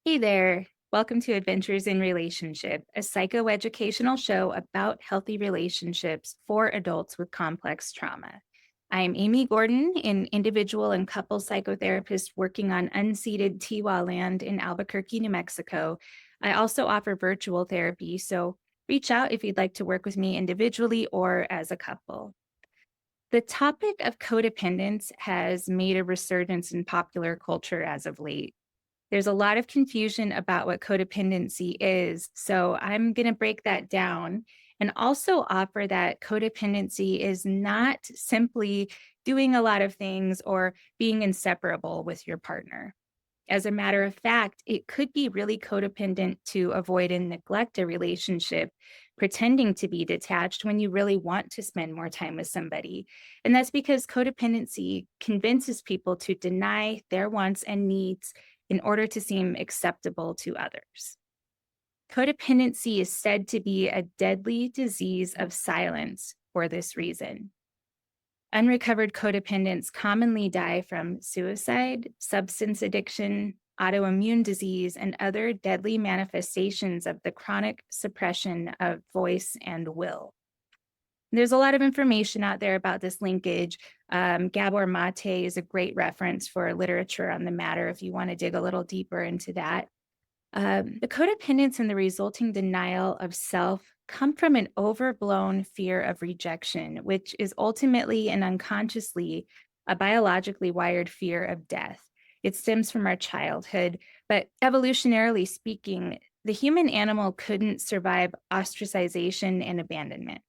Hey there. Welcome to Adventures in Relationship, a psychoeducational show about healthy relationships for adults with complex trauma. I'm Amy Gordon, an individual and couple psychotherapist working on unceded Tiwa land in Albuquerque, New Mexico. I also offer virtual therapy, so reach out if you'd like to work with me individually or as a couple. The topic of codependence has made a resurgence in popular culture as of late. There's a lot of confusion about what codependency is. So I'm going to break that down and also offer that codependency is not simply doing a lot of things or being inseparable with your partner. As a matter of fact, it could be really codependent to avoid and neglect a relationship, pretending to be detached when you really want to spend more time with somebody. And that's because codependency convinces people to deny their wants and needs in order to seem acceptable to others. Codependency is said to be a deadly disease of silence for this reason. Unrecovered codependents commonly die from suicide, substance addiction, autoimmune disease, and other deadly manifestations of the chronic suppression of voice and will. There's a lot of information out there about this linkage. Gabor Mate is a great reference for literature on the matter if you want to dig a little deeper into that. The codependence and the resulting denial of self come from an overblown fear of rejection, which is ultimately and unconsciously a biologically wired fear of death. It stems from our childhood, but evolutionarily speaking, the human animal couldn't survive ostracization and abandonment.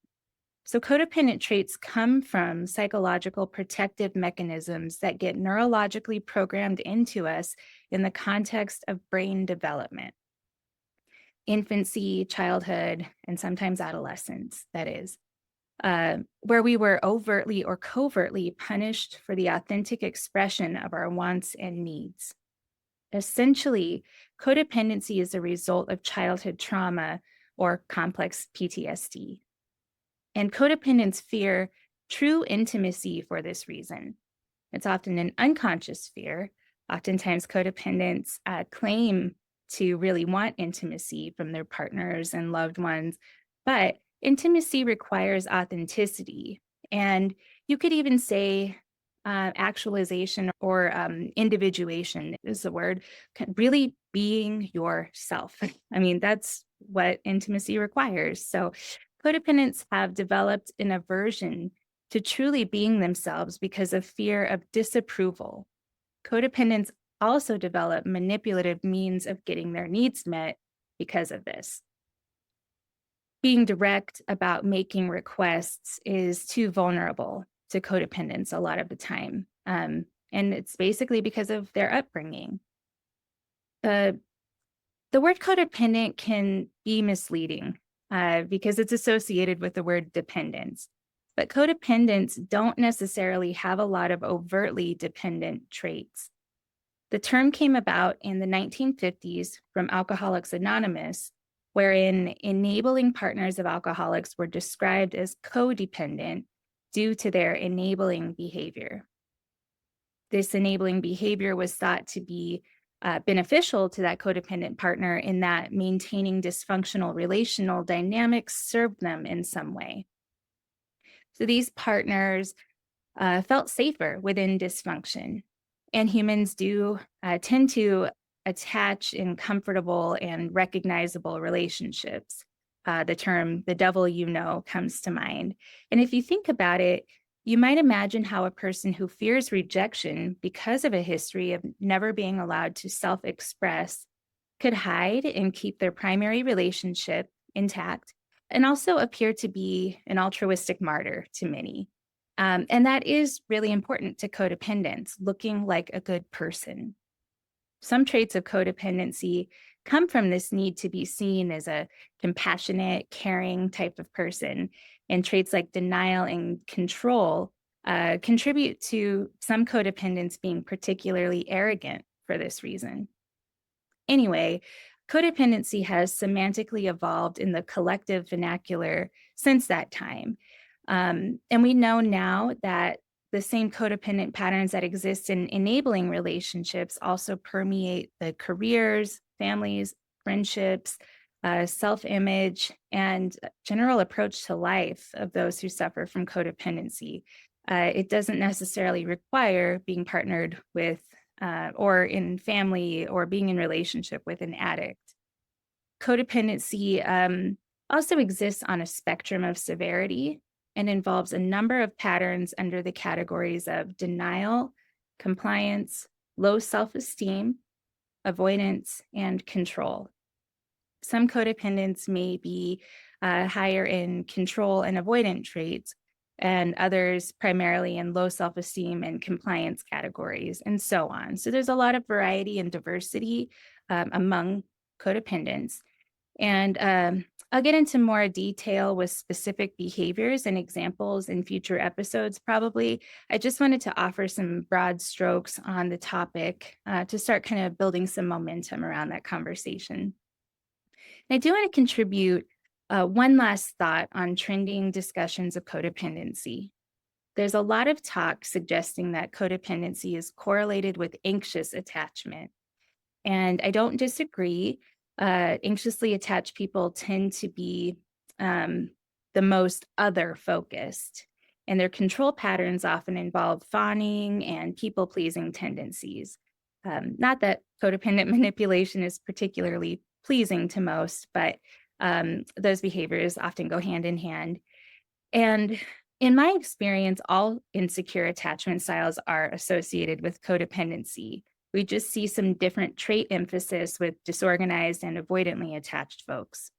So, codependent traits come from psychological protective mechanisms that get neurologically programmed into us in the context of brain development, infancy, childhood, and sometimes adolescence, that is, where we were overtly or covertly punished for the authentic expression of our wants and needs. Essentially, codependency is a result of childhood trauma or complex PTSD. And codependents fear true intimacy for this reason. It's often an unconscious fear. Oftentimes, codependents claim to really want intimacy from their partners and loved ones, but intimacy requires authenticity. And you could even say actualization or individuation is the word, really being yourself. I mean, that's what intimacy requires. So, codependents have developed an aversion to truly being themselves because of fear of disapproval. Codependents also develop manipulative means of getting their needs met because of this. Being direct about making requests is too vulnerable to codependents a lot of the time. And it's basically because of their upbringing. Uh, the word codependent can be misleading because it's associated with the word dependence. But codependents don't necessarily have a lot of overtly dependent traits. The term came about in the 1950s from Alcoholics Anonymous, wherein enabling partners of alcoholics were described as codependent due to their enabling behavior. This enabling behavior was thought to be beneficial to that codependent partner in that maintaining dysfunctional relational dynamics served them in some way. So these partners felt safer within dysfunction. And humans do tend to attach in comfortable and recognizable relationships. The term the devil you know comes to mind. And if you think about it, you might imagine how a person who fears rejection because of a history of never being allowed to self express could hide and keep their primary relationship intact and also appear to be an altruistic martyr to many. And that is really important to codependence, looking like a good person. Some traits of codependency come from this need to be seen as a compassionate, caring type of person. And traits like denial and control contribute to some codependents being particularly arrogant for this reason. Anyway, codependency has semantically evolved in the collective vernacular since that time. And we know now that the same codependent patterns that exist in enabling relationships also permeate the careers, families, friendships, self image, and general approach to life of those who suffer from codependency. It doesn't necessarily require being partnered with or in family or being in relationship with an addict. Codependency also exists on a spectrum of severity and involves a number of patterns under the categories of denial, compliance, low self esteem, avoidance, and control. Some codependents may be higher in control and avoidant traits, and others primarily in low self esteem and compliance categories, and so on. So there's a lot of variety and diversity among codependents. And I'll get into more detail with specific behaviors and examples in future episodes, probably. I just wanted to offer some broad strokes on the topic to start kind of building some momentum around that conversation. And I do want to contribute one last thought on trending discussions of codependency. There's a lot of talk suggesting that codependency is correlated with anxious attachment. And I don't disagree. Anxiously attached people tend to be the most other focused, and their control patterns often involve fawning and people pleasing tendencies. Not that codependent manipulation is particularly pleasing to most, but those behaviors often go hand in hand. And in my experience, all insecure attachment styles are associated with codependency. We just see some different trait emphasis with disorganized and avoidantly attached folks.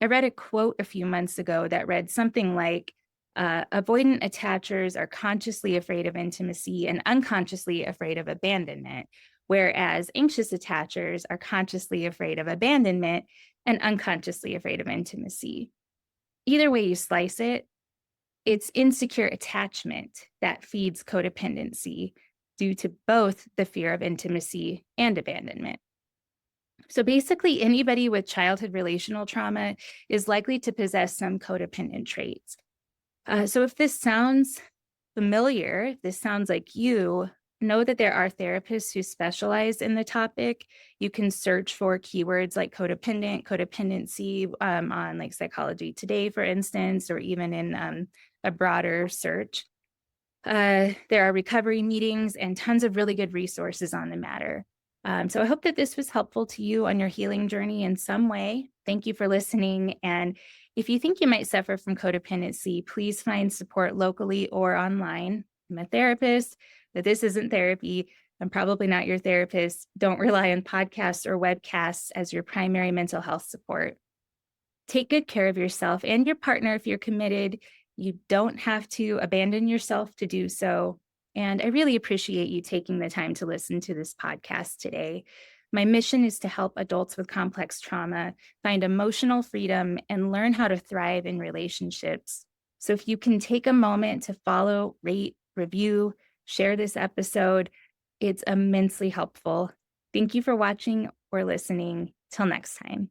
I read a quote a few months ago that read something like, avoidant attachers are consciously afraid of intimacy and unconsciously afraid of abandonment, whereas anxious attachers are consciously afraid of abandonment and unconsciously afraid of intimacy. Either way you slice it, it's insecure attachment that feeds codependency due to both the fear of intimacy and abandonment. So basically, anybody with childhood relational trauma is likely to possess some codependent traits. So if this sounds familiar, if this sounds like you, know that there are therapists who specialize in the topic. You can search for keywords like codependent, codependency on like Psychology Today, for instance, or even in a broader search. There are recovery meetings and tons of really good resources on the matter. So I hope that this was helpful to you on your healing journey in some way. Thank you for listening. And if you think you might suffer from codependency, please find support locally or online. I'm a therapist, but this isn't therapy. I'm probably not your therapist. Don't rely on podcasts or webcasts as your primary mental health support. Take good care of yourself and your partner if you're committed. You don't have to abandon yourself to do so. And I really appreciate you taking the time to listen to this podcast today. My mission is to help adults with complex trauma find emotional freedom and learn how to thrive in relationships. So if you can take a moment to follow, rate, review, share this episode, it's immensely helpful. Thank you for watching or listening. Till next time.